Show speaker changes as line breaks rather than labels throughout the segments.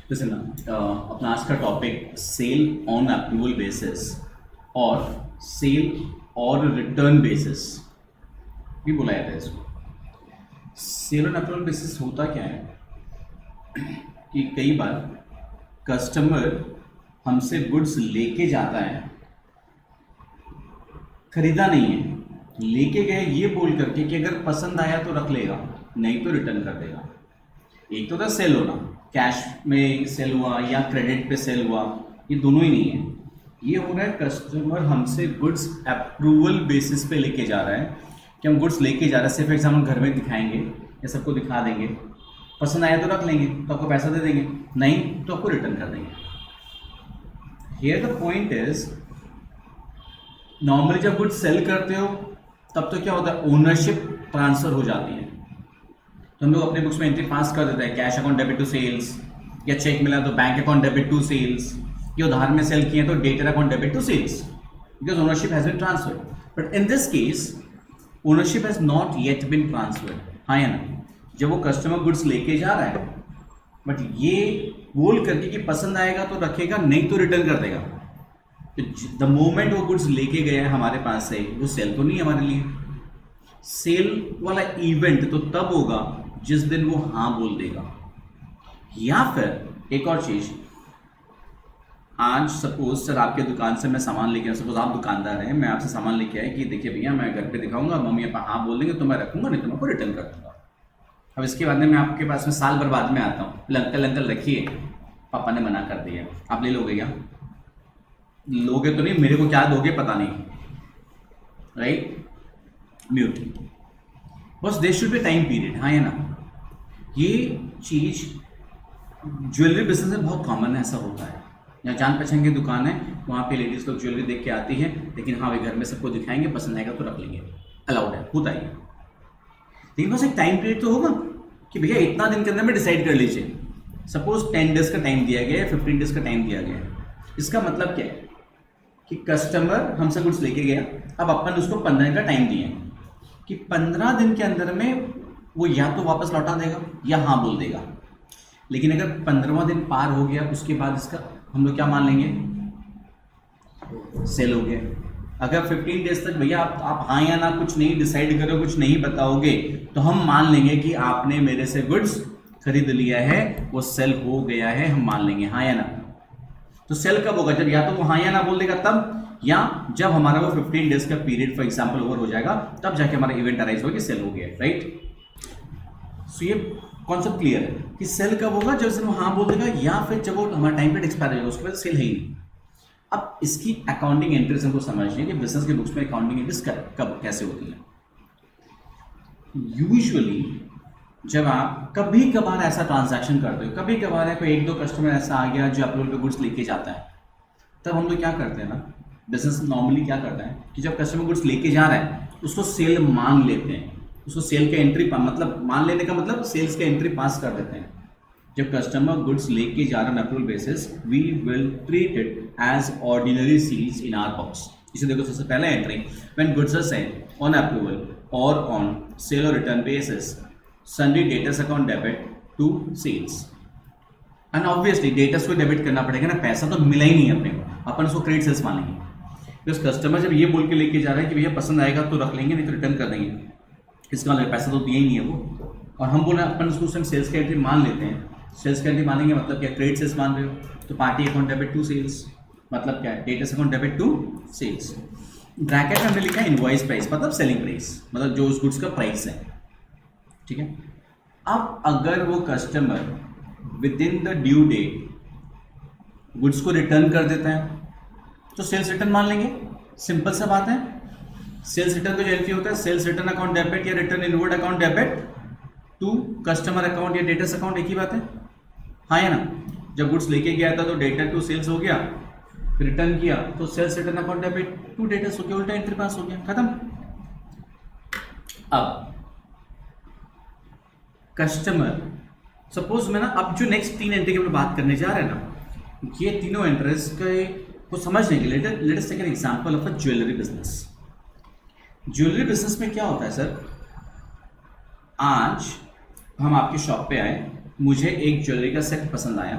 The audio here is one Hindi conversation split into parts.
जैसे ना अपना आज का topic sale on approval basis और सेल और रिटर्न बेसिस भी बुलाया था इसको। सेल ऑन अप्रूवल बेसिस होता क्या है कि कई बार कस्टमर हमसे गुड्स लेके जाता है, खरीदा नहीं है, लेके गए ये बोल करके कि अगर पसंद आया तो रख लेगा, नहीं तो रिटर्न कर देगा। एक तो था सेल होना, कैश में सेल हुआ या क्रेडिट पे सेल हुआ, ये दोनों ही नहीं है। ये हो रहा है कस्टमर हमसे गुड्स अप्रूवल बेसिस पे लेके जा रहा है कि हम गुड्स लेके जा रहे हैं, सिर्फ एग्जाम्पल घर में दिखाएंगे या सबको दिखा देंगे, पसंद आया तो रख लेंगे तो आपको पैसा दे देंगे, नहीं तो आपको रिटर्न कर देंगे। Here the point is, normally जब गुड्स सेल करते हो तब तो क्या होता है, ओनरशिप ट्रांसफर हो जाती है। तो हम लोग अपने बुक्स में एंट्री पास कर देते हैं, cash account debit to sales, या चेक मिला तो bank account debit to sales, या उधार में सेल किए तो debtor account debit to sales, because ownership has been transferred. But in this case ownership has not yet been transferred. हाँ या ना, जब वो कस्टमर गुड्स लेके जा रहा है बट ये बोल करके कि पसंद आएगा तो रखेगा, नहीं तो रिटर्न कर देगा। द मोमेंट वो गुड्स लेके गया है हमारे पास से, वो सेल तो नहीं हमारे लिए। सेल वाला इवेंट तो तब होगा जिस दिन वो हाँ बोल देगा। या फिर एक और चीज, आज सपोज सर आपके दुकान से मैं सामान लेके, सपोज आप दुकानदार हैं, मैं आपसे सामान लेके आया कि देखिए भैया मैं घर पे दिखाऊंगा, मम्मी पापा हाँ बोल देंगे तो मैं रखूंगा, नहीं तो मैं आपको रिटर्न कर दूंगा। अब इसके बाद में मैं आपके पास में साल भर बाद में आता हूँ, अंकल अंकल रखिए, पापा ने मना कर दिया, आप ले लोगे क्या? लोगे तो नहीं, मेरे को क्या दोगे पता नहीं, राइट? म्यूट। बस there should be time period. हाँ या ना, ये चीज ज्वेलरी बिजनेस में बहुत कॉमन है, ऐसा होता है। यहाँ जान पहचान की दुकान है, वहाँ पे लेडीज लोग ज्वेलरी देख के आती है, लेकिन हाँ वे घर में सबको दिखाएंगे, पसंद आएगा तो रख लेंगे, अलाउड है, होता है। लेकिन बस एक टाइम पीरियड तो होगा कि भैया इतना दिन के अंदर में डिसाइड कर लीजिए। सपोज 10 डेज का टाइम दिया गया है, 15 डेज का टाइम दिया गया है। इसका मतलब क्या है कि कस्टमर हमसे कुछ लेके गया, अब अपन उसको 15 दिन का टाइम दिए कि 15 दिन के अंदर में वो या तो वापस लौटा देगा या हाँ बोल देगा। लेकिन अगर 15वां दिन पार हो गया, उसके बाद इसका हम लोग क्या मान लेंगे, सेल हो गया। अगर 15 डेज तक भैया आप हाँ या ना कुछ नहीं डिसाइड करो, कुछ नहीं बताओगे, तो हम मान लेंगे कि आपने मेरे से गुड्स खरीद लिया है, वो सेल हो गया है, हम मान लेंगे। हाँ या ना? तो सेल कब होगा? जब या तो वो हाँ या ना बोल देगा तब, या जब हमारा वो 15 डेज का पीरियड फॉर एग्जांपल ओवर हो जाएगा, तब जाके हमारा इवेंट अराइज होगा कि सेल हो गया, राइट? सो ये कॉन्सेप्ट क्लियर है कि सेल कब होगा, जब वो हाँ बोल देगा, या फिर जब वो हमारा टाइम पीरियड एक्सपायर हो जाएगा, उसके बाद सेल है ही नहीं। अब इसकी अकाउंटिंग एंट्रीज हमको समझनी है कि बिजनेस के बुक्स में अकाउंटिंग एंट्रीज कब कैसे होती है। यूजुअली जब आप कभी कभार ऐसा ट्रांजैक्शन करते हो, कभी कभार है कोई एक दो कस्टमर ऐसा आ गया जो अप्रूवल पे गुड्स लेके जाता है, तब हम लोग क्या करते हैं ना, बिजनेस नॉर्मली क्या करता है कि जब कस्टमर गुड्स लेके जा रहा है उसको सेल मान लेते हैं, उसको सेल का एंट्री मतलब मान लेने का मतलब सेल्स का एंट्री पास कर देते हैं। जब कस्टमर गुड्स लेके जा रहा है approval basis, we will treat it as ordinary sales in our books. इसे देखो, सबसे पहला entry, when goods are sold on approval और ऑन सेल और return basis, sundry debtors account debit to sales. And obviously debtors को डेबिट करना पड़ेगा ना, पैसा तो मिला ही नहीं अपने को, अपन उसको क्रेडिट सेल्स मानेंगे। बिकॉज कस्टमर जब ये बोल के लेके जा रहा है कि भैया पसंद आएगा तो रख लेंगे, नहीं तो रिटर्न कर देंगे, इसका मतलब पैसा तो दिया ही नहीं है वो। और हम बोले अपन उसको सेल्स का एंट्री मान लेते हैं। सेल्स का एंट्री मानेंगे मतलब क्या, क्रेडिट सेल्स मान रहे हो, तो party account debit to sales मतलब क्या है, debtors account debit to sales. Bracket में हमने लिखा है इनवॉइस प्राइस, मतलब सेलिंग प्राइस, मतलब जो उस गुड्स का प्राइस है, ठीक है। अब अगर वो customer within the due date goods को रिटर्न कर देता है तो सेल्स रिटर्न मान लेंगे, सिंपल सा बात है। सेल्स रिटर्न का जो एंट्री होता है, सेल्स रिटर्न अकाउंट डेबिट या return inward account debit to customer account या डेटर्स अकाउंट, एक ही बात है। हाँ या ना? जब गुड्स लेके गया था तो डेटर टू सेल्स हो गया, रिटर्न किया तो sales return account debit to debtors हो गया, उल्टा एंट्री पास हो गया, खत्म। अब कस्टमर सपोज मैं ना, अब जो नेक्स्ट 3 एंट्री की बात करने जा रहे हैं ना, ये तीनों एंट्रीज को समझने के लिए let us take an example of a jewellery business. Jewellery business में क्या होता है सर, आज हम आपकी शॉप पे आए, मुझे एक ज्वेलरी का सेट पसंद आया,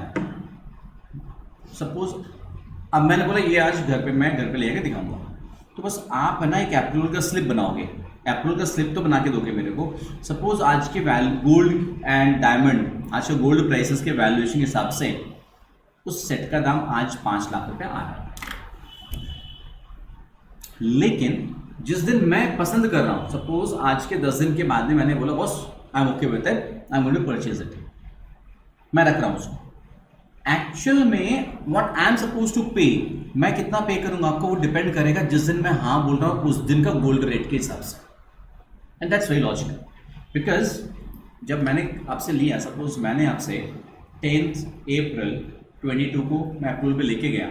सपोज अब मैंने बोला ये आज मैं घर पे लेकर दिखाऊंगा, तो बस आप है ना एक अप्रूवल का स्लिप बनाओगे, अप्रूवल का स्लिप तो बना के दोगे मेरे को। सपोज आज के गोल्ड एंड डायमंड, आज के गोल्ड प्राइसेस के वैल्यूएशन के हिसाब से उस सेट का दाम आज 5 लाख रुपए आ रहा है, लेकिन जिस दिन मैं पसंद कर रहा हूं, सपोज आज के 10 दिन के बाद में मैंने बोला boss I am okay with it, I am going to purchase it, मैं रख रहा हूं उसको। एक्चुअल में what I am suppose to pay, मैं कितना पे करूंगा आपको वो डिपेंड करेगा जिस दिन मैं हाँ बोल रहा हूं उस दिन का गोल्ड रेट के हिसाब से। And that's very logical, because जब मैंने आपसे लिया, सपोज मैंने आपसे 10 अप्रैल 22 को मैं अप्रूवल पे लेके गया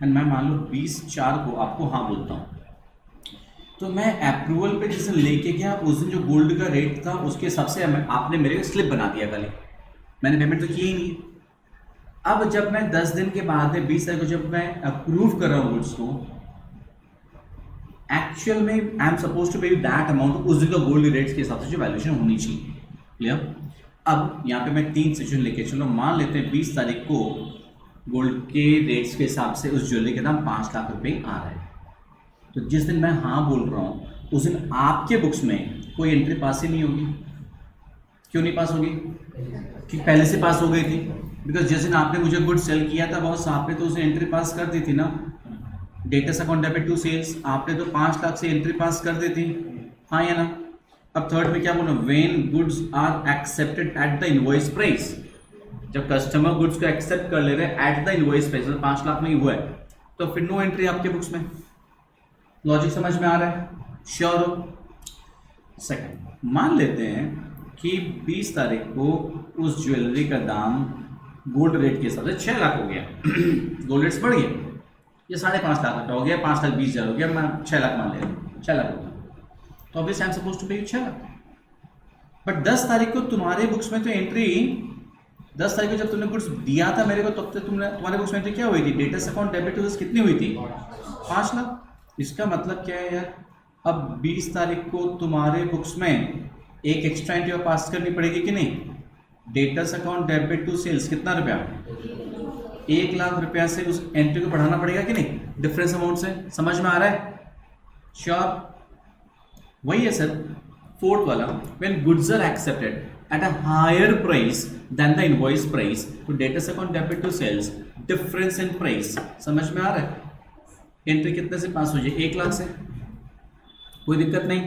एंड मैं मान लो 20/4 को आपको हाँ बोलता हूँ, तो मैं अप्रूवल पे जिस दिन लेके गया उस दिन जो गोल्ड का रेट था उसके हिसाब से आपने मेरे स्लिप बना दिया, खाली मैंने पेमेंट तो की ही नहीं। अब जब मैं 10 दिन के बाद में 20 तारीख को जब मैं अप्रूव कर रहा हूँ गुड्स को, एक्चुअल में आई एम सपोज टू पे दैट अमाउंट उस दिन का गोल्ड रेट्स के हिसाब से जो वैल्यूएशन होनी चाहिए। क्लियर? अब यहाँ पे मैं 3 सिचुएशन लेके चलो, मान लेते हैं 20 तारीख को गोल्ड के रेट्स के हिसाब से उस ज्वेलरी का दाम 5 लाख रुपए आ रहा है, तो जिस दिन मैं हाँ बोल रहा हूँ उस दिन आपके बुक्स में कोई एंट्री पास ही नहीं होगी। क्यों नहीं पास होगी? कि पहले से पास हो गई थी, बिकॉज जिस दिन आपने मुझे गुड सेल किया था बॉस, आपने तो उसे एंट्री पास कर दी थी ना। Debtors account debit to sales, आपने तो 5 लाख से एंट्री पास कर दी थी, हाँ या ना। अब थर्ड में क्या बोलो, when goods are accepted at the invoice price, जब कस्टमर गुड्स को एक्सेप्ट कर ले रहे हैं at the invoice price, 5 lakh में ही हुआ है, तो फिर नो एंट्री आपके बुक्स में। लॉजिक समझ में आ रहा है? श्योर हो? सेकंड, मान लेते हैं कि 20 तारीख को उस ज्वेलरी का दाम गोल्ड रेट के हिसाब से 6 लाख हो गया गोल्ड रेट्स बढ़ गए, ये 5.5 लाख रुपया हो गया, 5,20,000 हो गया, मैं 6 लाख मान ले रहा हूँ, 6 लाख हो गया, तो obviously I am suppose to pay 6 lakh. But 10 तारीख को तुम्हारे बुक्स में तो एंट्री, 10 तारीख को जब तुमने गुड्स दिया था मेरे को, तब तक तुम्हारे बुक्स में एंट्री क्या हुई थी? Debtors account debit to sales कितनी हुई थी? 5 लाख। इसका मतलब क्या है यार, अब 20 तारीख को तुम्हारे बुक्स में एक एक्स्ट्रा एंट्री पास करनी पड़ेगी कि नहीं? Debtors account debit to sales कितना रुपया? 1 लाख रुपया से उस एंट्री को बढ़ाना पड़ेगा कि नहीं, डिफरेंस अमाउंट से। समझ में आ रहा है? श्योर? वही है सर फोर्थ वाला, when goods are accepted at a higher price than the invoice price, तो debtors account debit to sales difference in price. समझ में आ रहा है? एंट्री कितने से पास हो जाए? 1 लाख से, कोई दिक्कत नहीं।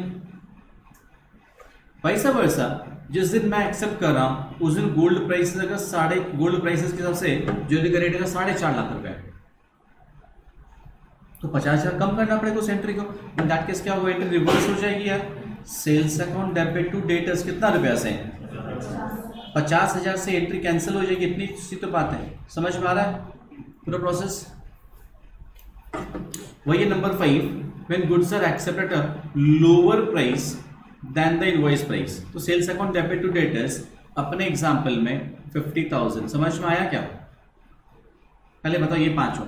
वैसा वैसा जिस दिन मैं एक्सेप्ट कर रहा हूं उस दिन गोल्ड प्राइसेस अगर गोल्ड प्राइसेस के हिसाब से ज्वेलरी का रेट अगर 4.5 लाख रुपए, तो 50,000 कम करना पड़ेगा उस एंट्री को। इन दैट केस क्या होगा, एंट्री रिवर्स हो जाएगी यार। Sales account debit to debtors कितना रुपया से? 50,000 से एंट्री कैंसिल हो जाएगी, इतनी सी तो बात है। समझ में आ रहा है पूरा प्रोसेस? वही number 5, when goods are accepted a lower price than the invoice price, तो sales account debit to debtors अपने एग्जांपल में 50,000। समझ में आया क्या? पहले बताओ ये पांचों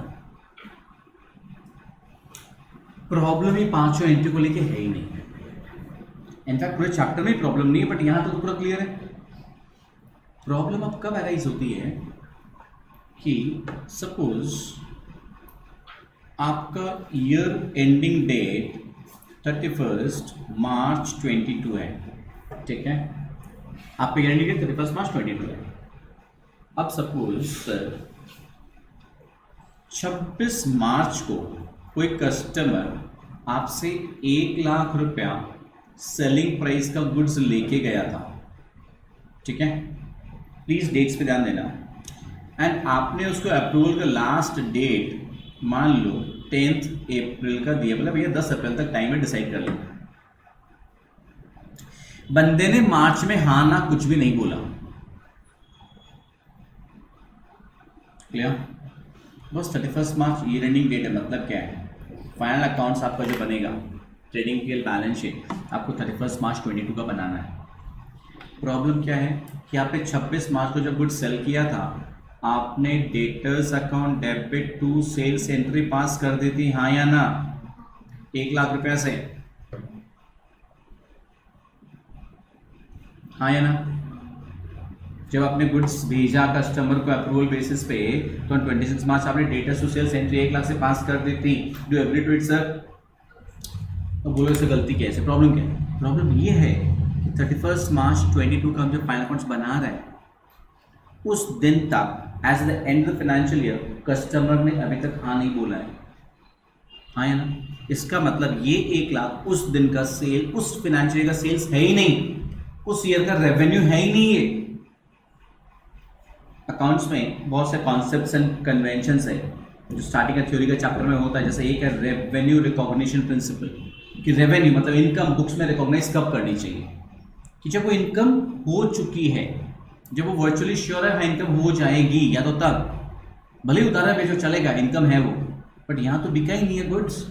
प्रॉब्लम ही पांचों एंट्री को लेके है ही नहीं। इनफैक्ट पूरे चैप्टर में प्रॉब्लम नहीं है, बट यहां तो पूरा क्लियर है। प्रॉब्लम अब कब अराइज होती है कि सपोज आपका ईयर एंडिंग डेट 31 मार्च 22 है, ठीक है? आपका ईयर एंडिंग डेट 31 मार्च 22 है। अब सपोज सर 26 मार्च को कोई कस्टमर आपसे 1 लाख रुपया सेलिंग प्राइस का गुड्स लेके गया था, ठीक है? प्लीज डेट्स पे ध्यान देना। एंड आपने उसको अप्रूवल का लास्ट डेट मान लो 10 अप्रैल का दिया, बोला भैया 10 अप्रैल तक टाइम है, डिसाइड कर लो। बंदे ने मार्च में हाँ ना कुछ भी नहीं बोला। क्लियर? बस 31 मार्च ईयर एंडिंग डेट है, मतलब क्या है? फाइनल अकाउंट्स आपका जो बनेगा, ट्रेडिंग पीएल बैलेंस शीट आपको 31 मार्च 22 का बनाना है। प्रॉब्लम क्या है कि आपने 26 मार्च को जब गुड सेल किया था, आपने debtors account debit to sales entry पास कर दी थी, हाँ या ना? 1 लाख रुपया से, हाँ या ना? जब आपने गुड्स भेजा कस्टमर को अप्रूवल बेसिस पे, तो 26 मार्च आपने debtor to sales entry 1 lakh से पास कर दी थी। Do agree to it sir? तो बोलो इससे गलती क्या है, इससे प्रॉब्लम क्या है? प्रॉब्लम ये है कि 31 मार्च 22 का हम जब फाइनल अकाउंट्स बना रहे हैं, उस दिन तक as the end of financial year customer ने अभी तक हाँ नहीं बोला है। हाँ या ना? इसका मतलब ये 1 लाख उस दिन का सेल, उस फाइनेंशियल ईयर का सेल्स है ही नहीं, उस ईयर का रेवेन्यू है ही नहीं। ये अकाउंट्स में बहुत से कॉन्सेप्ट्स एंड कन्वेंशंस है जो स्टार्टिंग का थ्योरी का चैप्टर में होता है। जैसे एक है रेवेन्यू रिकॉग्निशन प्रिंसिपल, कि रेवेन्यू मतलब इनकम बुक्स में रिकॉग्नाइज कब करनी चाहिए, कि जब वो इनकम हो चुकी है, जब वो वर्चुअली श्योर है इनकम हो जाएगी, या तो तब भले ही उधार पे जो चलेगा इनकम है वो, बट यहाँ तो बिका ही नहीं है गुड्स।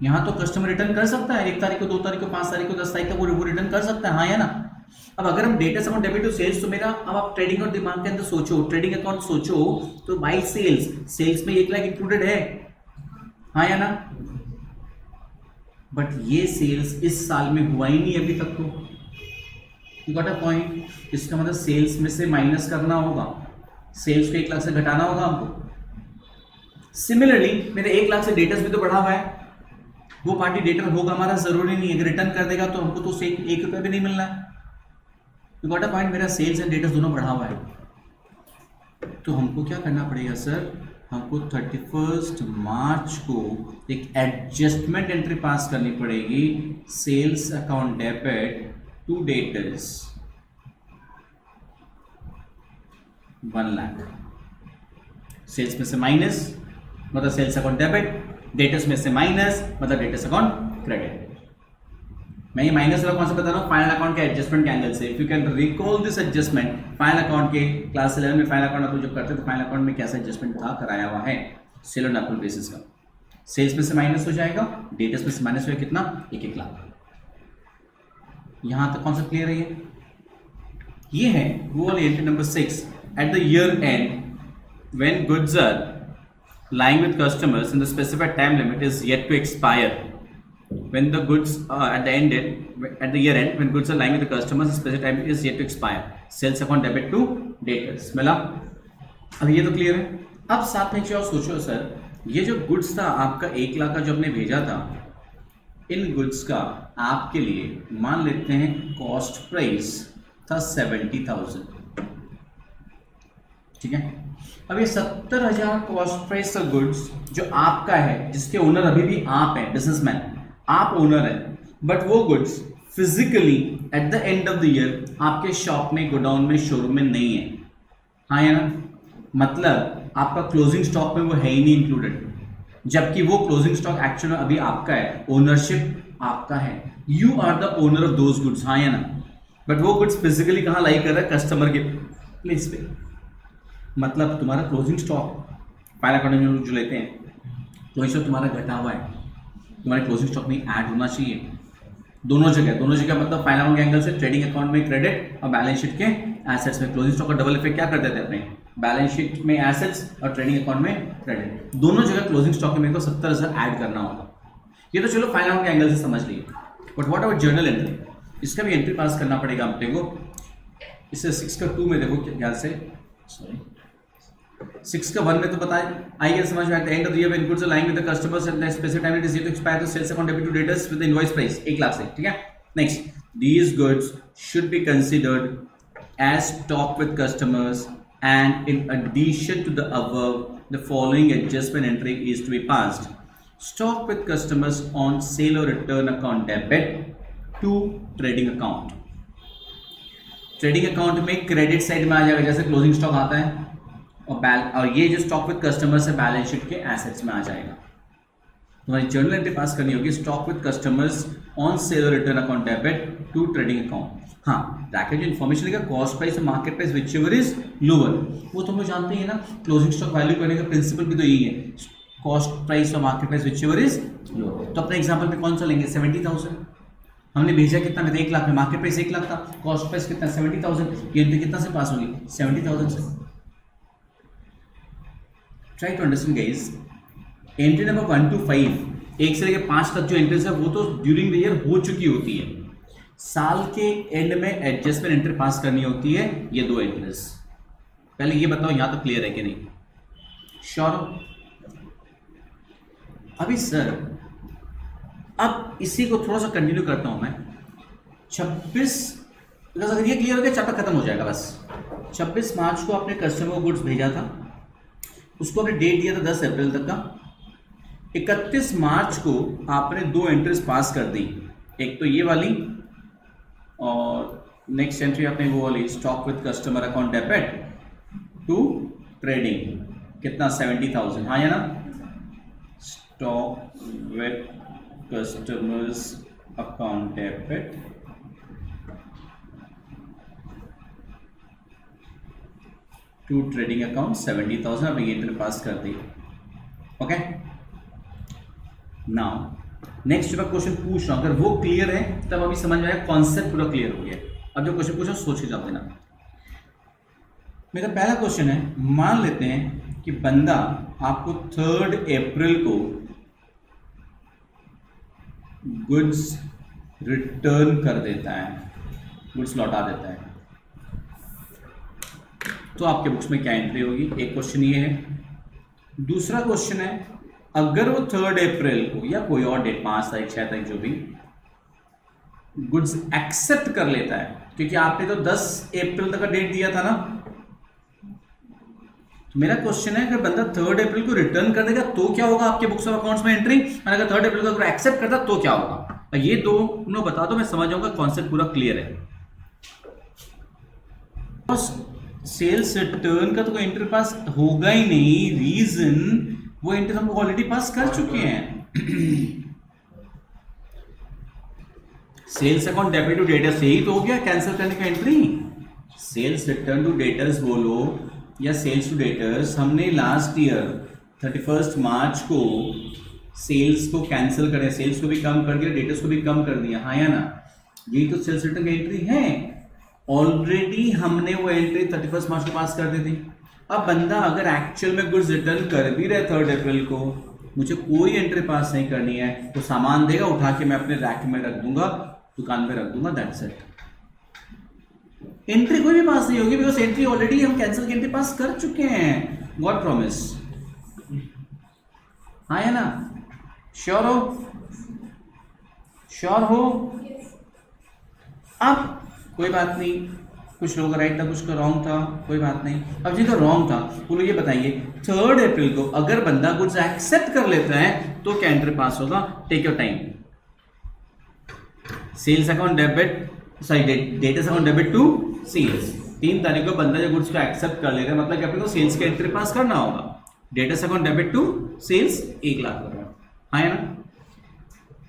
यहाँ तो कस्टमर रिटर्न कर सकता है 1 तारीख को, 2 तारीख को, 5 तारीख को, 10 तारीख को वो रिटर्न कर सकता है। हाँ या ना? अब अगर हम debtor account debit to sales, तो मेरा अब आप ट्रेडिंग और दिमाग के अंदर सोचो, ट्रेडिंग अकाउंट सोचो तो बाई सेल्स में 1 लाख इंक्लूडेड है। हाँ या ना? बट ये सेल्स इस साल में हुआ ही नहीं अभी तक तो। You got a point? इसका मतलब सेल्स में से माइनस करना होगा, सेल्स को 1 लाख से घटाना होगा हमको। सिमिलरली मेरे 1 लाख से डेटर्स भी तो बढ़ा हुआ है, वो पार्टी डेटर होगा हमारा जरूरी नहीं है, अगर रिटर्न कर देगा तो हमको तो 1 रुपया भी नहीं मिलना है। You got a point? मेरा सेल्स एंड डेटर्स दोनों बढ़ा हुआ है। तो हमको क्या करना पड़ेगा सर? हमको 31 मार्च को एक एडजस्टमेंट एंट्री पास करनी पड़ेगी, sales account debit to debtors 1 lakh. Sales में से माइनस मतलब सेल्स अकाउंट डेबिट, डेटर्स में से माइनस मतलब डेटर्स अकाउंट क्रेडिट। मैं ये माइनस वाला कौन सा बता रहा हूँ? फाइनल अकाउंट के एडजस्टमेंट के एंगल से। If you can recall this adjustment, final account के क्लास 11 में फाइनल अकाउंट आप जब करते तो फाइनल अकाउंट में कैसा एडजस्टमेंट था कराया हुआ है सेल एंड अप्रूवल बेसिस का। सेल्स में से माइनस हो जाएगा, डेटर्स में से माइनस हो कितना? 1 लाख। यहां तक कॉन्सेप्ट क्लियर है? ये है वो वाली entry number 6। At the year end when goods are lying with customers in the specified time limit is yet to expire. When the goods at the year end, when goods are lying with the customers, the specified time limit is yet to expire. Sales account debit to daters. मिला? अब ये तो क्लियर है। अब साथ में क्या सोचो सर, ये जो गुड्स था आपका 1 लाख का जो आपने भेजा था, इन गुड्स का आपके लिए मान लेते हैं कॉस्ट प्राइस था 70,000, ठीक है। अब ये 70,000 कॉस्ट प्राइस का गुड्स जो आपका है, जिसके ओनर अभी भी आप हैं, बिजनेसमैन आप ओनर हैं, बट वो goods physically eight the end of the year आपके शॉप में, गोडाउन में, शोरूम में नहीं है। हाँ या ना? मतलब आपका क्लोजिंग स्टॉक में वो है ही नहीं इंक्लूडेड, जबकि वो क्लोजिंग स्टॉक एक्चुअल में अभी आपका है, ओनरशिप आपका है, you are the owner of those goods. हाँ या ना? बट वो गुड्स फिजिकली कहाँ लाई कर रहा है? कस्टमर के प्लेस पे। मतलब तुम्हारा क्लोजिंग स्टॉक फाइनल अकाउंट में जो लेते हैं, क्लोजिंग स्टॉक तुम्हारा घटा हुआ है, तुम्हारे क्लोजिंग स्टॉक में ऐड होना चाहिए दोनों जगह। मतलब फाइनल अकाउंट के एंगल से ट्रेडिंग अकाउंट में क्रेडिट और बैलेंस शीट के एसेट्स में क्लोजिंग स्टॉक का डबल इफेक्ट क्या कर देते हैं अपने बैलेंस शीट में एसेट्स और ट्रेडिंग अकाउंट में क्रेडिट, दोनों जगह क्लोजिंग स्टॉक में मेरे को 70,000 ऐड करना होगा। ये तो चलो फाइनल अकाउंट के एंगल से समझ लिए, but what about journal entry? इसका भी एंट्री पास करना पड़ेगा अपने को। इससे 6 का 2 में देखो ख्याल से, सॉरी 6 का 1 में तो बताए आई गया समझ में। At the end of the year when goods are lying with the customers at the specific time it is due to expire the sales account debit to debtors with the invoice price 1 lakh से, ठीक है। Next, these goods should be considered as stock with customers and in addition to the above the following adjustment entry is to be passed. Stock with customers on sale और return account debit to trading account. Trading account में क्रेडिट साइड में आ जाएगा, जैसे क्लोजिंग स्टॉक आता है, और ये जो स्टॉक विद कस्टमर्स है बैलेंस शीट के एसेट्स में आ जाएगा। तुम्हारी जर्नल एंट्री पास करनी होगी stock with customers on sale और return account debit to trading account. हाँ, ब्रैकेट जो इन्फॉर्मेशन लिखा कॉस्ट प्राइस और market price whichever is lower, वो तुम लोग जानते हैं ना। क्लोजिंग स्टॉक वैल्यू करने का प्रिंसिपल भी तो यही है, कॉस्ट प्राइस और market price whichever is lower. तो अपने एग्जाम्पल में कौन सा लेंगे? 70,000 हमने भेजा कितना में? 1 लाख में। मार्केट प्राइस 1 लाख था, कॉस्ट प्राइस कितना? 70,000। ये एंट्री कितना से पास होगी? 70,000 से। Try to understand guys, entry number 1 to 5, 1 से लेकर 5 तक जो एंट्रीज है वो तो ड्यूरिंग द ईयर हो चुकी होती है। साल के एंड में एडजस्टमेंट एंट्री पास करनी होती है, ये 2 एंट्रीज। पहले ये बताओ यहां तो क्लियर है कि नहीं? श्योर? अभी सर अब इसी को थोड़ा सा कंटिन्यू करता हूं मैं। 26 अगर ये क्लियर हो गया चैप्टर खत्म हो जाएगा बस। 26 मार्च को आपने कस्टमर को गुड्स भेजा था, उसको आपने डेट दिया था 10 अप्रैल तक का। 31 मार्च को आपने 2 एंट्रीज पास कर दी, एक तो ये वाली और नेक्स्ट एंट्री आपने वो वाली stock with customer account debit to trading, कितना 70,000, हाँ या ना? Stock with customers account debit to trading account 70,000, अब ये एंट्री पास कर दी। ओके, नाउ नेक्स्ट जो क्वेश्चन पूछ रहा हूं, अगर वो क्लियर है तब अभी समझ में आया, कॉन्सेप्ट पूरा क्लियर हो गया। अब जो क्वेश्चन पूछा सोच के जवाब देना। मेरा पहला क्वेश्चन है, मान लेते हैं कि बंदा आपको 3 अप्रैल को गुड्स रिटर्न कर देता है, गुड्स लौटा देता है, तो आपके बुक्स में क्या एंट्री होगी? एक क्वेश्चन ये है। दूसरा क्वेश्चन है, अगर वो 3 अप्रैल को या कोई और डेट 5 तारीख 6 तारीख जो भी गुड्स एक्सेप्ट कर लेता है, क्योंकि आपने तो 10 अप्रैल तक का डेट दिया था ना, तो मेरा क्वेश्चन है अगर बंदा 3 अप्रैल को रिटर्न कर देगा तो क्या होगा आपके बुक्स ऑफ अकाउंट्स में एंट्री, और अगर 3 अप्रैल को अगर एक्सेप्ट करता तो क्या होगा? ये दोनों बता दो, मैं समझ जाऊंगा कॉन्सेप्ट पूरा क्लियर है। सेल्स रिटर्न का तो कोई एंट्री पास होगा ही नहीं, रीजन वो एंट्री हम ऑलरेडी पास कर चुके हैं। Sales account debit to debtors, यही तो हो गया कैंसिल करने का entry. Sales return to debtors बोलो या सेल्स टू डेटर्स, हमने लास्ट ईयर 31 मार्च को सेल्स को कैंसिल कर दिया, सेल्स को भी कम कर दिया, डेटर्स को भी कम कर दिया, हाँ या ना? यही तो सेल्स रिटर्न की एंट्री है। ऑलरेडी हमने वो एंट्री 31 मार्च को पास कर दी थी। अब बंदा अगर एक्चुअल में गुड्स रिटर्न कर भी रहे 3 अप्रैल को, मुझे कोई एंट्री पास नहीं करनी है, तो सामान देगा उठा के मैं अपने रैक में रख दूंगा, दुकान में रख दूंगा, दैट्स इट। एंट्री कोई भी पास नहीं होगी, बिकॉज एंट्री ऑलरेडी हम कैंसिल की एंट्री पास कर चुके हैं, गॉड प्रॉमिस, हाँ या ना? श्योर हो? श्योर हो? अब कोई बात नहीं, कुछ लोग राइट था, कुछ का रॉन्ग था, कोई बात नहीं। अब जिनका रॉन्ग था वो लोग ये बताइए, 3 अप्रैल को अगर बंदा गुड्स एक्सेप्ट कर लेता है तो क्या एंट्री पास होगा? Take your time. Sales account debit, sorry debtors account debit to sales, 3 तारीख को बंदा जो गुड्स को एक्सेप्ट कर लेता है, मतलब कि अपने को सेल्स की एंट्री पास करना होगा। Debtors account debit to sales 1 lakh रुपए, हाँ है ना?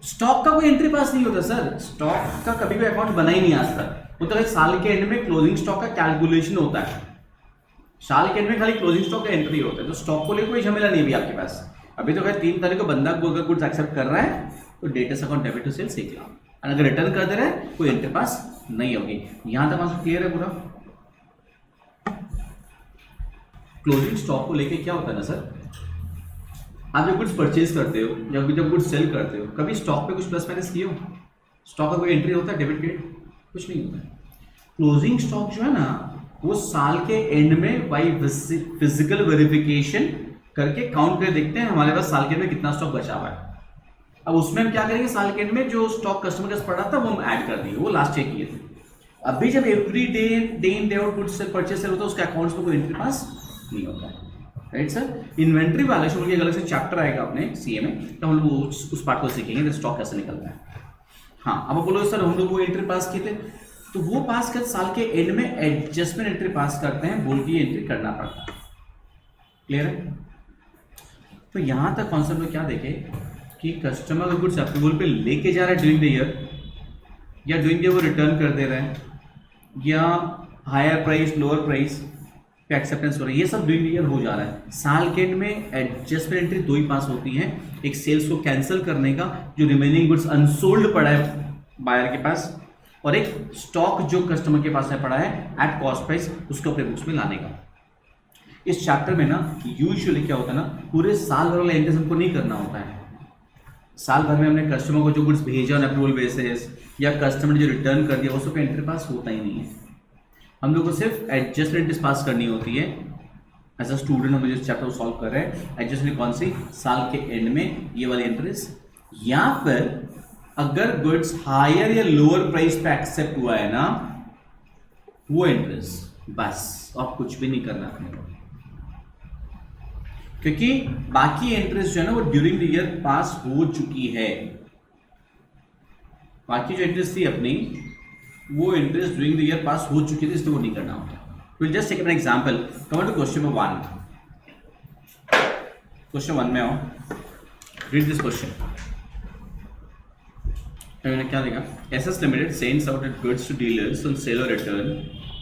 स्टॉक का कोई एंट्री पास नहीं होता सर, स्टॉक का कभी भी अकाउंट बना ही नहीं आज तक। वो तो एक साल के एंड में क्लोजिंग स्टॉक का कैलकुलेशन होता है, साल के एंड में खाली क्लोजिंग स्टॉक का एंट्री होता है, तो स्टॉक को लेकर कोई झमेला नहीं भी आपके पास। अभी तो खैर 3 तारीख को बंदा अगर गुड्स एक्सेप्ट कर रहा है तो debtors account debit to sales 1 lakh, और अगर रिटर्न कर दे रहा है कोई एंट्री पास नहीं होगी। यहां तक आपको क्लियर है पूरा? क्लोजिंग स्टॉक को लेके क्या होता है ना सर, आप जब गुड्स परचेज करते हो या जब गुड्स सेल करते हो, कभी स्टॉक पे कुछ प्लस माइनस किए हो? स्टॉक का कोई एंट्री होता है डेबिट क्रेडिट? कुछ नहीं होता है। क्लोजिंग स्टॉक जो है ना, वो साल के एंड में बाई फिजिकल वेरिफिकेशन करके काउंट करके देखते हैं हमारे पास साल के एंड में कितना स्टॉक बचा हुआ है। अब उसमें हम क्या करेंगे, साल के एंड में जो स्टॉक कस्टमर के पास पड़ा था वो हम ऐड कर देंगे, वो लास्ट चेक किए थे। अभी जब every day in day out goods sale purchase sale होता है, उसके अकाउंट्स में कोई एंट्री पास नहीं होता है, राइट सर? इन्वेंट्री वैल्यूएशन के अलग से चैप्टर आएगा अपने सीए में, तो हम लोग उस पार्ट को सीखेंगे, स्टॉक कैसे निकलता है। हाँ, अब आप बोलो सर हम लोग वो एंट्री पास किए थे, तो वो पास कर साल के एंड में एडजस्टमेंट एंट्री पास करते हैं, बोल के एंट्री करना पड़ता है। क्लियर है? तो यहां तक कॉन्सेप्ट में क्या देखे कि कस्टमर गुड्स अप्रूवल पे लेके जा रहा है ड्यूरिंग द ईयर, या ड्यूरिंग द ईयर वो रिटर्न कर दे रहा है, या हायर प्राइस लोअर प्राइस पे एक्सेप्टेंस हो रहा है, ये सब ड्यूरिंग द ईयर हो जा रहा है। साल के एंड में एडजस्टमेंट एंट्री 2 ही पास होती हैं, एक सेल्स को कैंसिल करने का जो रिमेनिंग गुड्स अनसोल्ड पड़ा है बायर के पास, और एक स्टॉक जो कस्टमर के पास है पड़ा है एट कॉस्ट प्राइस, उसको अपने बुक्स में लाने का। इस चैप्टर में ना यूजुअली क्या होता है ना, पूरे साल वाला एंट्रीज हमको नहीं करना होता है, साल भर में हमने कस्टमर को जो गुड्स भेजा ऑन अप्रूवल बेसिस या कस्टमर ने जो रिटर्न कर दिया वो सब एंट्री पास होता ही नहीं है। हम लोग को सिर्फ एडजस्टमेंट एंट्रीज पास करनी होती है। एज अ स्टूडेंट हम जो चैप्टर सॉल्व कर रहे हैं, एडजस्टमेंट कौन सी, साल के एंड में ये वाली एंट्रीज, या फिर अगर गुड्स हायर या लोअर प्राइस पे एक्सेप्ट हुआ है ना वो एंट्रीज, बस और कुछ भी नहीं करना अपने को, क्योंकि बाकी एंट्रीज जो है ना वो ड्यूरिंग द ईयर पास हो चुकी है। बाकी जो एंट्रीज थी अपनी वो एंट्रीज ड्यूरिंग द ईयर पास हो चुकी थी, इसलिए वो नहीं करना होता। We'll just take an example. Come on to question number 1. Question 1 में आओ, read this question. मैंने क्या देखा, SS Limited sends out its goods to dealers on sale or return.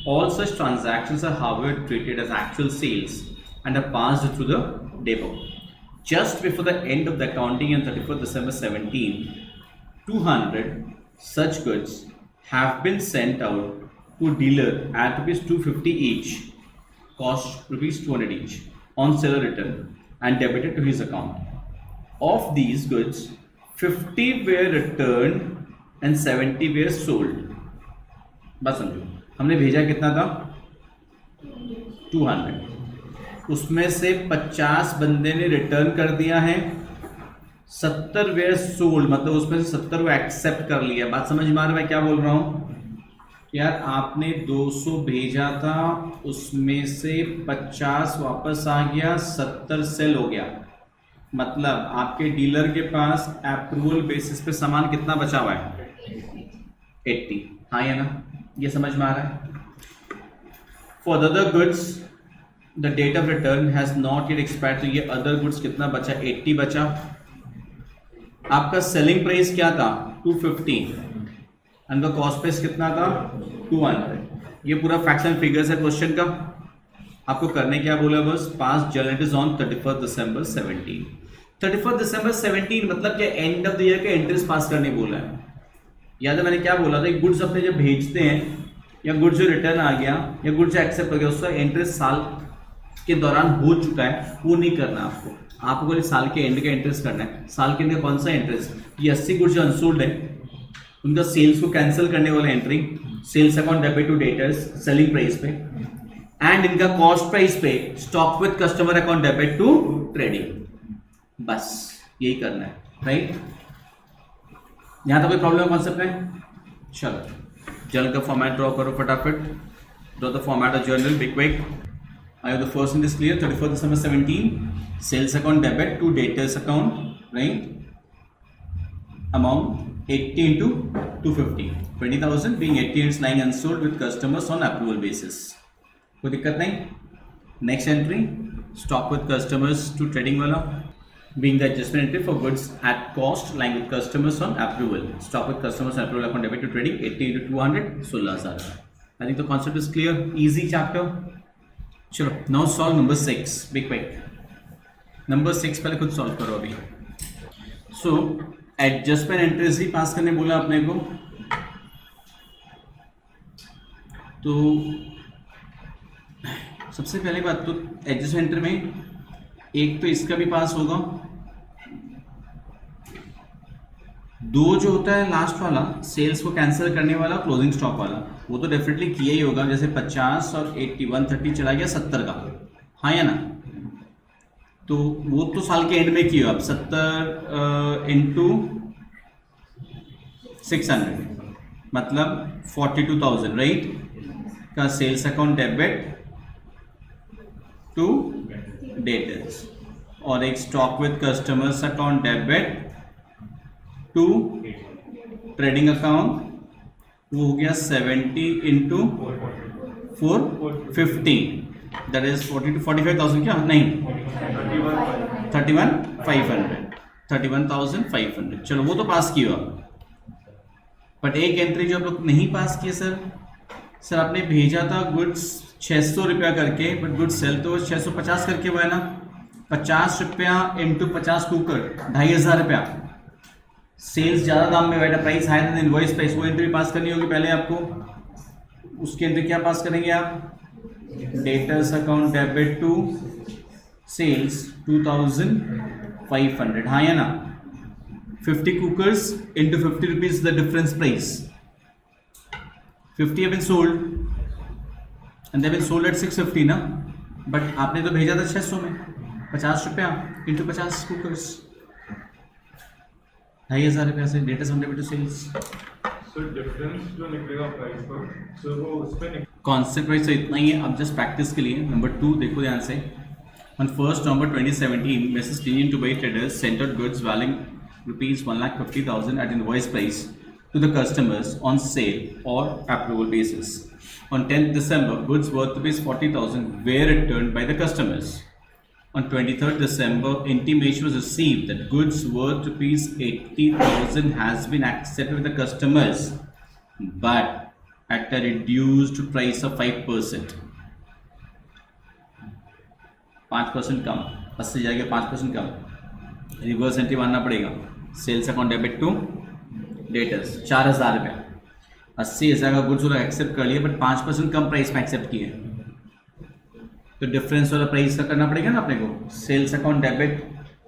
All such transactions are however treated as actual sales and are passed through the depot. Just before the end of the accounting on 31st December 17, 200 such goods have been sent out to dealer at rupees 250 each, cost rupees 200 each on sale or return and debited to his account. Of these goods, 50 were returned and 70 were sold. बस समझो, हमने भेजा कितना था 200, उसमें से 50 बंदे ने रिटर्न कर दिया है, 70 वेयर सोल्ड, मतलब उसमें से 70 वो एक्सेप्ट कर लिया। बात समझ में आ रहा है मैं क्या बोल रहा हूँ? यार आपने 200 भेजा था, उसमें से 50 वापस आ गया, 70 सेल हो गया, मतलब आपके डीलर के पास अप्रूवल बेसिस पे सामान कितना बचा हुआ है 80। हाँ या ना, ये समझ में आ रहा है? For the other goods the date of return has not yet expired, तो ये अदर गुड्स कितना बचा 80 बचा। आपका सेलिंग प्राइस क्या था 250 एंड द कॉस्ट प्राइस कितना था 200। ये पूरा फैक्ट्स एंड फिगर्स है क्वेश्चन का। आपको करने क्या बोला, बस पास journal entries on 31st December 17। 31st December 17 मतलब क्या, एंड ऑफ द ईयर के एंट्रीज पास करने बोला है। याद है मैंने क्या बोला था, गुड्स अपने जब भेजते हैं या गुड्स जो रिटर्न आ गया या गुड्स जो एक्सेप्ट हो गया उसका एंट्रीज साल के दौरान हो चुका है, वो नहीं करना आपको। आपको साल के एंड का एंट्रीज करना है। साल के एंड का कौन सा एंट्रीज, ये 80 गुड्स जो अनसोल्ड है उनका सेल्स को कैंसिल करने वाला entry, sales account debit to debtors selling price पे, एंड इनका कॉस्ट प्राइस पे stock with customer account debit to trading. बस यही करना है, राइट? यहां तक कोई प्रॉब्लम कॉन्सेप्ट में? चलो जर्नल का फॉर्मेट ड्रॉ करो फटाफट। Draw the format of journal, be quick. I have the first in this clear, 31st December 17, sales account debit to debtors account, right? Amount 80 into 250, 20,000 being 80 units lying unsold with customers on approval basis. कोई दिक्कत नहीं। Next entry stock with customers to trading वाला, being the adjustment entry for goods at cost lying with customers on approval. Stock with customers on approval account debit to trading 80 into 200, 16,000. I think the concept is clear. Easy chapter. चलो now solve number 6. Be quick. Number 6 पहले खुद solve करो अभी। So एडजस्टमेंट एंट्रीज ही पास करने बोला अपने को, तो सबसे पहले बात तो एडजस्टमेंट एंट्री में एक तो इसका भी पास होगा, दो जो होता है लास्ट वाला सेल्स को कैंसिल करने वाला क्लोजिंग स्टॉक वाला, वो तो डेफिनेटली किया ही होगा। जैसे 50 और 80 130 चला गया 70 का, हाँ या ना? तो वो तो साल के एंड में किया। अब 70 इंटू 600 मतलब 42,000, राइट? का sales account debit to debtors, और एक stock with customers account debit to trading account, वो हो गया 70 इंटू 450, दैट इज 45,000 क्या नहीं 31,500। चलो वो तो पास किया, बट एक एंट्री जो आप लोग नहीं पास किए सर आपने भेजा था गुड्स 600 रुपया करके, बट गुड्स सेल तो 650 करके हुआ है ना। 50 रुपया इंटू 50 कुकर 2,500 रुपया, सेल्स ज़्यादा दाम में बैठा, price higher than invoice price, वो एंट्री पास करनी होगी पहले आपको। उसकी एंट्री क्या पास करेंगे आप, debtors account debit to sales 2,500, हाँ या ना? 50 cookers into 50 rupees is the difference price. 50 have been sold and they've been sold at 650 ना, बट आपने तो भेजा था 600 में, 50 रुपया इंटू 50 कुकर्स, 2500 रुपया से debtor on debit to sales.
So difference जो निकलेगा प्राइस पर, सो वो उस पे
कॉन्सेप्ट प्राइस तो इतना ही है. अब जस्ट प्रैक्टिस के लिए नंबर 2 देखो ध्यान से. On 1st November 2017, Mrs. Tinian Dubai Traders sent out goods valuing rupees 1,50,000 at invoice price to the customers on sale or approval basis. On 10th December, goods worth rupees 40,000 were returned by the customers. On 23rd December, intimation was received that goods worth rupees 80,000 has been accepted with the customers, but at a reduced price of 5%. 5% कम, 80 जाएगा 5% कम, रिवर्स एंट्री मानना पड़ेगा. Sales account debit to debtors 4,000 रुपया, 80,000 का गुड्स वाला एक्सेप्ट कर लिया, बट 5% कम प्राइस में एक्सेप्ट किए, तो डिफरेंस वाला प्राइस का करना पड़ेगा ना अपने को. Sales account debit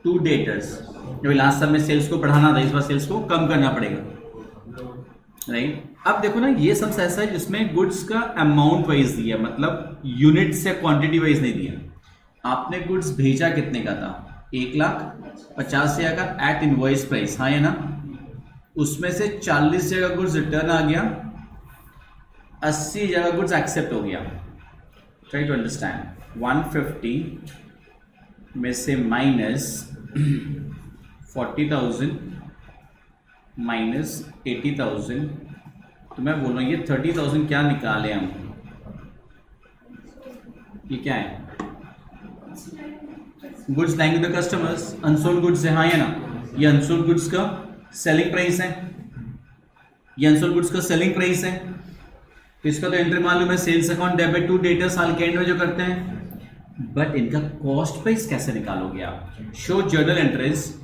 to debtors, जब लास्ट टाइम में सेल्स को बढ़ाना था, इस बार सेल्स को कम करना पड़ेगा, राइट. अब देखो ना, ये सब ऐसा है जिसमें गुड्स का अमाउंट वाइज दिया, मतलब यूनिट से क्वांटिटी वाइज नहीं दिया. आपने गुड्स भेजा कितने का था, 1,50,000 का एट इनवॉइस प्राइस, हाँ है ना. उसमें से 40,000 का गुड्स रिटर्न आ गया, 80,000 का गुड्स एक्सेप्ट हो गया. Try to understand. 150 में से माइनस 40,000 माइनस 80,000, तो मैं बोल रहा हूँ ये 30,000 क्या निकाले हम, ये क्या है, goods lying to the customers, unsold goods है, हाँ या ना. ये अनसोल्ड गुड्स का सेलिंग प्राइस है, ये अनसोल्ड गुड्स का सेलिंग प्राइस है, तो इसका तो एंट्री मालूम है, sales account debit to debtor साल के एंड में जो करते हैं. बट इनका कॉस्ट प्राइस कैसे निकालोगे आप. Show journal entries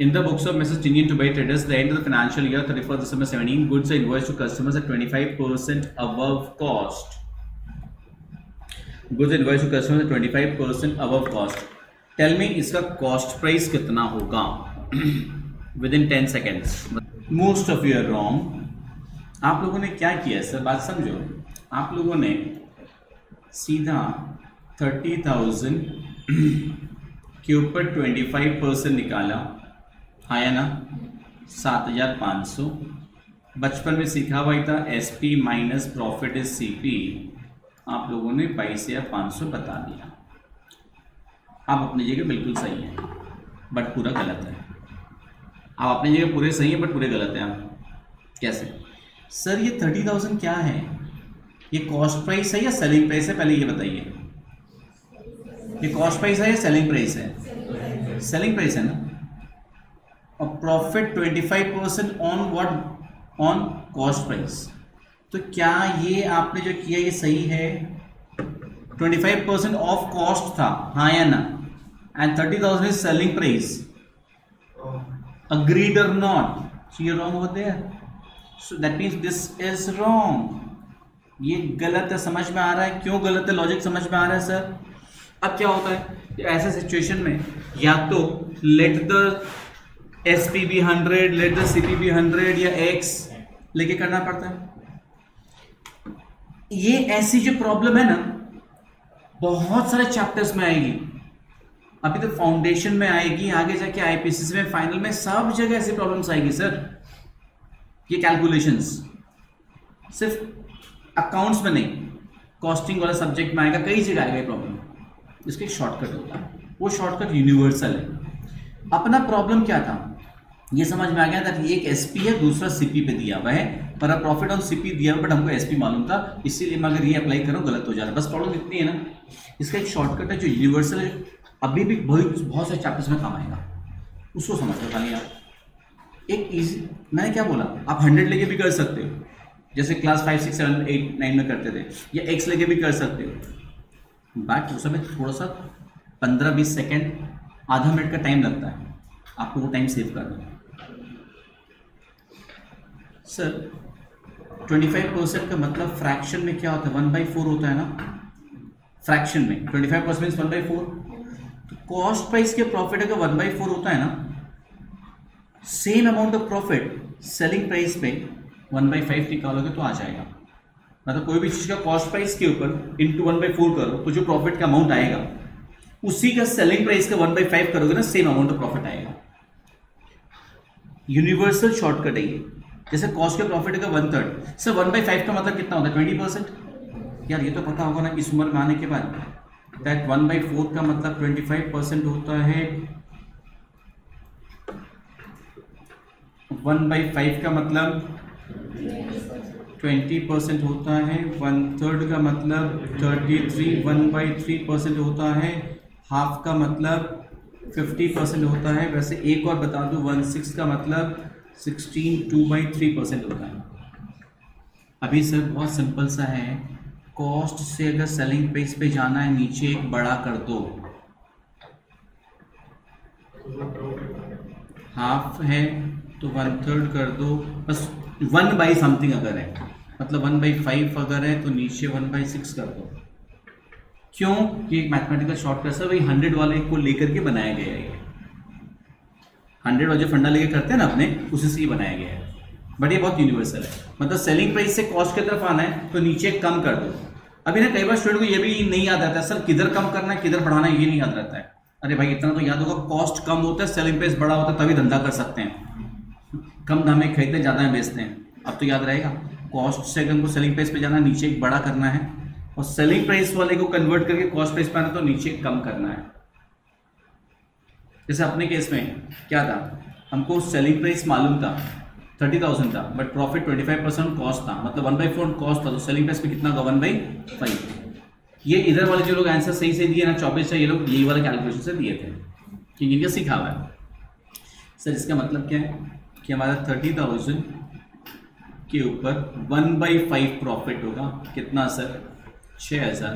in the books of mrs टिनियन Dubai traders the end of the financial year 31st December 17, goods are invoiced to customers at 25% above cost. Goods invoice to customer 25% above cost. Tell me इसका कॉस्ट प्राइस कितना होगा within 10 seconds. Most of you are wrong. आप लोगों ने क्या किया सर, बात समझो. आप लोगों ने सीधा 30,000 के ऊपर 25% निकाला, हाँ या ना, 7,500. बचपन में सीखा हुआ था SP minus profit is CP. आप लोगों ने 22,500 बता दिया. आप अपनी जगह बिल्कुल सही है, बट पूरा गलत है. आप अपनी जगह पूरे सही है, बट पूरे गलत हैं आप. कैसे सर, ये 30,000 क्या है, ये कॉस्ट प्राइस है या सेलिंग प्राइस है, पहले ये बताइए. ये कॉस्ट प्राइस है या सेलिंग प्राइस है, सेलिंग प्राइस है ना. और profit 25% on what, on cost price. तो क्या ये आपने जो किया ये सही है. 25% ऑफ कॉस्ट था, हाँ या ना, and 30,000 is selling price. Agreed or not. So you wrong over there. So that means this is wrong. ये गलत है. समझ में आ रहा है क्यों गलत है, लॉजिक समझ में आ रहा है सर. अब क्या होता है ऐसे सिचुएशन में, या तो लेट द SP भी 100, लेट द CP भी 100 या X लेके करना पड़ता है. ये ऐसी जो प्रॉब्लम है ना, बहुत सारे चैप्टर्स में आएगी. अभी तो फाउंडेशन में आएगी, आगे जाके IPCC में, फाइनल में, सब जगह ऐसी प्रॉब्लम्स आएगी सर. ये कैलकुलेशंस सिर्फ अकाउंट्स में नहीं, कॉस्टिंग वाला सब्जेक्ट में आएगा, कई जगह आएगा ये प्रॉब्लम. इसका एक शॉर्टकट होता है, वो शॉर्टकट यूनिवर्सल है. अपना प्रॉब्लम क्या था ये समझ में आ गया था कि एक SP है, दूसरा CP पे दिया हुआ है, पर अब प्रॉफिट ऑन CP दिया हुआ, बट हमको SP मालूम था, इसीलिए मैं अगर ये अप्लाई करूँ गलत हो जा रहा है. बस प्रॉब्लम इतनी है ना. इसका एक शॉर्टकट है जो यूनिवर्सल है, अभी भी बहुत से चैप्टर्स में काम आएगा, उसको समझ लो खाली आप. एक इजी, मैंने क्या बोला, आप 100 लेके भी कर सकते हो, जैसे क्लास 5, 6, 7, 8, 9 में करते थे, या X लेके भी कर सकते हो. बट उस समय थोड़ा सा 15-20 सेकेंड, आधा मिनट का टाइम लगता है, आपको वो टाइम सेव करना है. सर 25% का मतलब फ्रैक्शन में क्या होता है, 1/4 होता है ना. फ्रैक्शन में 25% मीन्स 1/4. तो कॉस्ट प्राइस के प्रॉफिट अगर 1/4 होता है ना, same amount of profit selling price पे 1/5 निकालोगे तो आ जाएगा। मतलब कोई भी चीज़ का कॉस्ट प्राइस के ऊपर इंटू 1/4 करो तो जो प्रॉफिट का अमाउंट आएगा उसी का सेलिंग प्राइस का 1/5 करोगे ना, सेम अमाउंट ऑफ प्रॉफिट आएगा। यूनिवर्सल शॉर्टकट है ये। जैसे कॉस्ट के प्रॉफिट का 1/3, सर 1/5 का मतलब कितना होता है? 20%। यार ये तो पता होगा ना इस उम्र में आने के बाद, दैट 1/4 का मतलब 25% होता है। 1/5 का मतलब 20% होता है। 1/3 का मतलब 33, 1/3% होता है। हाफ का मतलब 50% होता है। वैसे एक और बता दूं, 1/6 का मतलब 16, 2/3% होता है। अभी सर बहुत सिंपल सा है, कॉस्ट से अगर सेलिंग प्राइस पे जाना है नीचे एक बड़ा कर दो। हाफ है तो 1/3 कर दो, बस 1/समथिंग अगर है, मतलब 1/5 अगर है तो नीचे 1/6 कर दो। क्यों? कि एक मैथमेटिकल शॉर्टकट है, वही 100 वाले को लेकर के बनाया गया है। 100 वाले जो फंडा लेके करते हैं ना अपने, उसी से ही बनाया गया है। बट ये बहुत यूनिवर्सल है। मतलब सेलिंग प्राइस से कॉस्ट की तरफ आना है तो नीचे कम कर दो। अभी ना कई बार स्टूडेंट को ये भी नहीं याद रहता है, सर किधर कम करना है किधर बढ़ाना है, ये नहीं याद रहता है। अरे भाई इतना तो याद होगा, कॉस्ट कम होता है सेलिंग प्राइस बड़ा होता है तभी धंधा कर सकते हैं। कम दाम में खरीदते हैं, ज़्यादा में बेचते हैं। अब तो याद रहेगा, कॉस्ट से अगर हमको सेलिंग प्राइस पे जाना, नीचे एक बड़ा करना है, और सेलिंग प्राइस वाले को कन्वर्ट करके कॉस्ट प्राइस पे आना तो नीचे कम करना है। जैसे अपने केस में क्या था, हमको सेलिंग प्राइस मालूम था 30,000 था, बट प्रॉफिट 25% कॉस्ट था, मतलब 1/4 कॉस्ट था, तो सेलिंग प्राइस पे कितना होगा? 1/5। ये इधर वाले जो लोग आंसर सही से दिए ना 24 से, ये लोग यही वाले कैलकुलेशन से दिए थे, क्योंकि इनका सीखा हुआ है। सर इसका मतलब क्या है कि हमारा 30,000 के ऊपर 1/5 प्रॉफिट होगा। कितना सर? 6,000।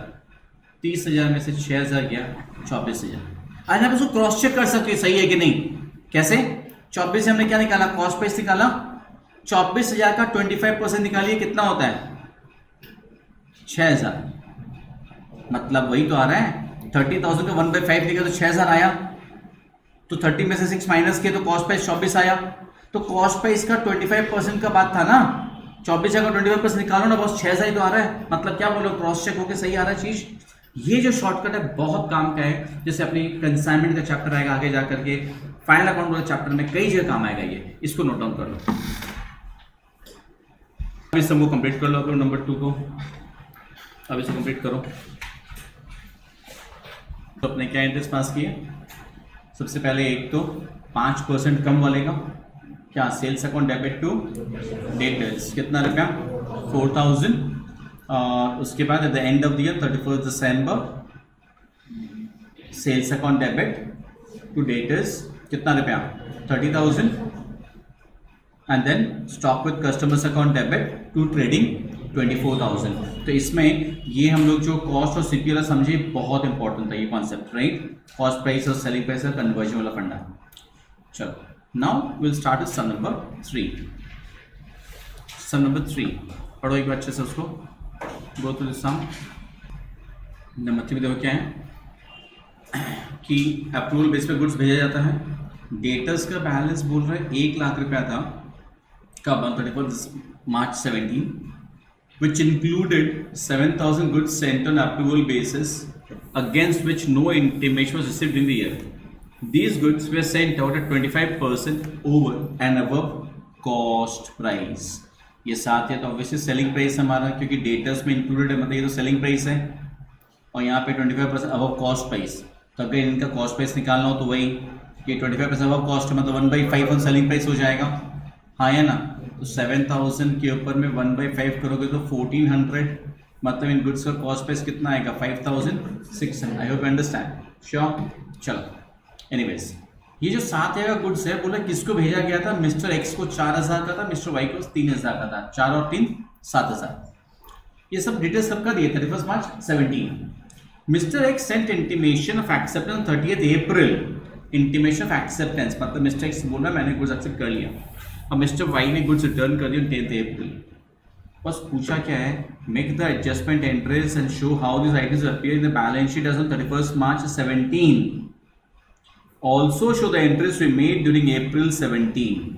30,000 में से 6,000 गया 24,000। आज आप इसको क्रॉस चेक कर सकते हैं सही है कि नहीं। कैसे? 24 से हमने क्या निकाला? कॉस्ट प्राइस निकाला। 24,000 का 25% निकालिए, कितना होता है? 6,000। मतलब वही तो आ रहा है, 30,000 का 1/5 निकाला तो 6,000 आया, तो 30 में से 6 माइनस किया तो कॉस्ट प्राइस 24 आया। तो कॉस्ट प्राइस का 25% का बात था ना, 24,000 का 25% निकालो ना, बस 6,000 ही तो आ रहा है। मतलब क्या बोलो, क्रॉस चेक होकर सही आ रहा है चीज। ये जो शॉर्टकट है बहुत काम का है। जैसे अपनी कंसाइनमेंट का चैप्टर आएगा आगे जाकर के, फाइनल अकाउंट वाले चैप्टर में कई जगह काम आएगा ये, इसको नोट डाउन कर लो। अब इस सबको कंप्लीट कर लो, अपने नंबर 2 को अब इसे कंप्लीट करो। तो अपने क्या इंटरेस्ट पास किए? सबसे पहले एक तो 5% कम वाले का क्या, sales account debit to debtors, कितना रुपया? 4,000। और उसके बाद at the end of the year 31 दिसंबर sales account debit to debtors कितना रुपया? 30,000। And then stock with customers account debit to trading 24,000। तो इसमें ये हम लोग जो कॉस्ट और सीपीएल समझे, बहुत इंपॉर्टेंट था ये कॉन्सेप्ट, राइट? कॉस्ट प्राइस और सेलिंग प्राइस का कन्वर्जन वाला फंडा। चलो now will start with sum number 3। Sum number 3 पढ़ो एक बार अच्छे से उसको, go to this sum. Number 3 में देखो क्या है कि अप्रूवल बेस पे गुड्स भेजा जाता है। डेटर्स का बैलेंस बोल रहे हैं 1 लाख रुपया था कब? 31 March 17, which included 7,000 goods sent on approval basis against which no intimation was received in the year. These goods were sent out at 25% over and above cost price. ये साथ है तो ऑब्वियसली सेलिंग प्राइस हमारा, क्योंकि डेटर्स में इंक्लूडेड है, मतलब ये तो सेलिंग प्राइस है, और यहाँ पे 25% अबव कॉस्ट प्राइस। तो अगर इनका कॉस्ट प्राइस निकालना हो तो वही, ये 25% अबव कॉस्ट है, मतलब 1/5 ऑन सेलिंग प्राइस हो जाएगा। हाँ है ना? तो 7,000 के ऊपर में 1/5 करोगे तो 1,400, मतलब इन गुड्स का कॉस्ट प्राइस कितना आएगा? 5,600। I hope understand. श्योर? चलो एनीवेज, ये जो 7,000 गुड्स है बोला किसको भेजा गया था? मिस्टर एक्स को 4,000 का था, मिस्टर वाई को 3,000 का था। 4 और 3 7,000। ये सब डिटेल्स सबका दिए 31 March 17। Mister X sent intimation of acceptance on 30 April. Intimation of acceptance मतलब मिस्टर एक्स बोल रहा है मैंने गुड्स एक्सेप्ट कर लिया, और मिस्टर वाई ने गुड्स रिटर्न कर दिया 10 अप्रैल। बस पूछा क्या है, make the adjustment entries and show how this items appear in the balance sheet as on 31 March 17। Also show the entries we made during अप्रैल 17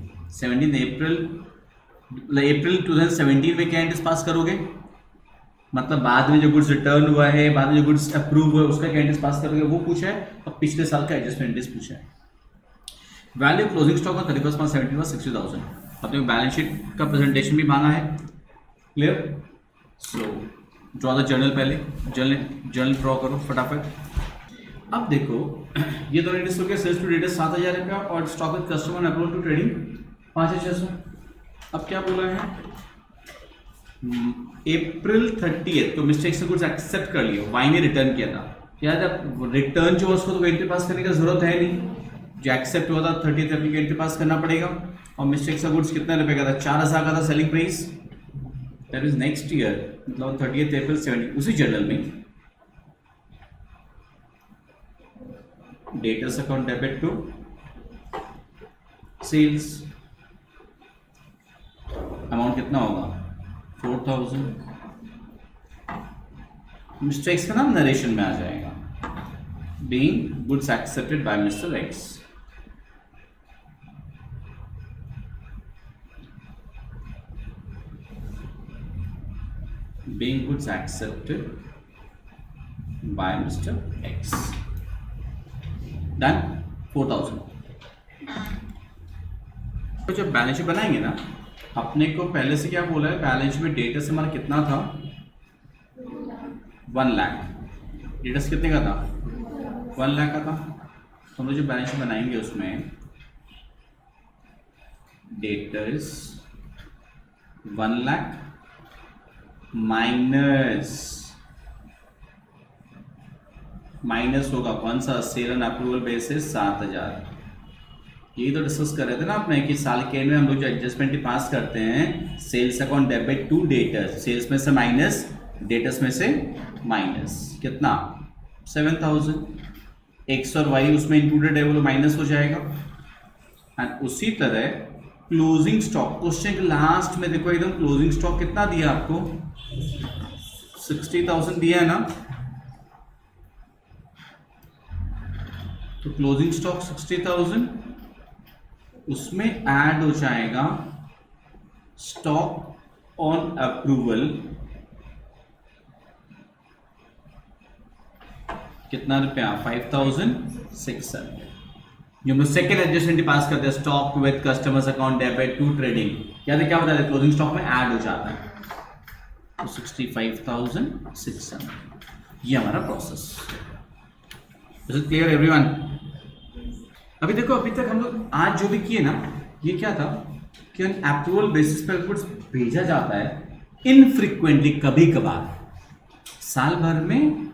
अप्रैल 2017 में क्या एंट्रीज पास करोगे, मतलब बाद में जो गुड्स रिटर्न हुआ है, बाद में जो गुड्स अप्रूव हुआ है, उसका क्या एंट्रीज पास करोगे वो पूछा है, और पिछले साल का एडजस्टमेंट एंट्रीज पूछा है। Value closing stock on 31 March 17 was 60,000। अपने बैलेंस शीट का प्रेजेंटेशन भी मांगा है, clear. So draw the journal, पहले जर्नल ड्रॉ करो फटाफट। अब देखो ये दोनों एंट्रीज हो गया, सेल्स टू डेटर्स 7,000 रुपया और stock with customer approval to trading 5,600। अब क्या बोला है, अप्रैल 30 तो मिस्टेक से कुछ एक्सेप्ट कर लिया, वाई ने रिटर्न किया था, याद है रिटर्न जो उसको तो एंट्री पास करने का जरूरत है नहीं, जो एक्सेप्ट हुआ था 30 अप्रैल की एंट्री पास करना पड़ेगा। और मिस्टेक का गुड्स कितने रुपए का था, 4,000 का था selling price, that is next year, मतलब 30 अप्रैल 70। उसी जर्नल में debtors account debit to sales, amount कितना होगा 4,000। मिस्टेक्स का नाम नरेशन में आ जाएगा, being goods accepted by mister x. being goods accepted by Mr. X. Done? 4,000। तो जब बैलेंस शीट बनाएंगे ना, अपने को पहले से क्या बोला है, बैलेंस शीट में डेटर्स हमारा कितना था 1 लाख, डेटर्स कितने का था 1 लाख का था। तो हम लोग जो बैलेंस शीट बनाएंगे उसमें डेटर्स 1 लाख माइनस होगा कौन सा, सेल एंड अप्रूवल बेसिस 7,000। यही तो डिस्कस कर रहे थे ना अपने कि साल के एंड में हम लोग जो एडजस्टमेंट पास करते हैं, sales account debit to debtors, sales में से माइनस, डेटर्स में से माइनस, कितना 7,000। एक्स और वाई उसमें इंक्लूडेड है, वो माइनस हो जाएगा। एंड उसी तरह क्लोजिंग स्टॉक, क्वेश्चन के लास्ट में देखो एकदम क्लोजिंग स्टॉक कितना दिया आपको 60,000 दिया है ना, तो क्लोजिंग स्टॉक 60,000, उसमें ऐड हो जाएगा स्टॉक ऑन अप्रूवल कितना रुपया 5,600। जो हम सेकेंड एडजस्टमेंट पास करते हैं, stock with customers account debit to trading, याद है क्या बता रहे, क्लोजिंग स्टॉक में ऐड हो जाता है, तो 65,600। ये हमारा process. Is it clear everyone? अभी देखो, अभी तक हम लोग आज जो भी किए ना, ये क्या था कि अप्रूवल बेसिस पर गुड्स भेजा जाता है इनफ्रीक्वेंटली, कभी कभार, साल भर में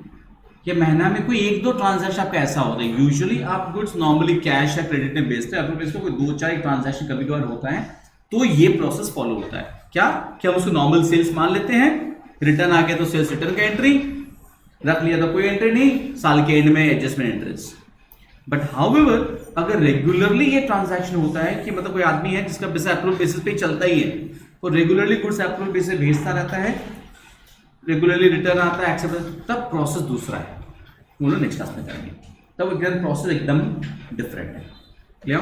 या महीना में कोई 1-2 ट्रांजैक्शन आपका ऐसा होता है। यूजुअली आप गुड्स नॉर्मली कैश या क्रेडिट में बेचते हैं, अप्रूवल बेसिस पर कोई 2-4 ट्रांजैक्शन कभी कभार होता है, तो ये प्रोसेस फॉलो होता है। क्या हम उसको नॉर्मल सेल्स मान लेते हैं, रिटर्न आ गया तो सेल्स रिटर्न का एंट्री रख लिया, तो कोई एंट्री नहीं, साल के एंड में एडजस्टमेंट एंट्रीज। बट हाउएवर अगर रेगुलरली ये ट्रांजैक्शन होता है कि मतलब कोई आदमी है जिसका बिजनेस अप्रूवल बेसिस पे चलता ही है, वो रेगुलरली गुड्स अप्रूवल बेसिस भेजता रहता है, रेगुलरली रिटर्न आता है, एक्सेप्ट, तब प्रोसेस दूसरा है, वो लोग नेक्स्ट क्लास में करेंगे, तब प्रोसेस एकदम डिफरेंट है। क्लियर?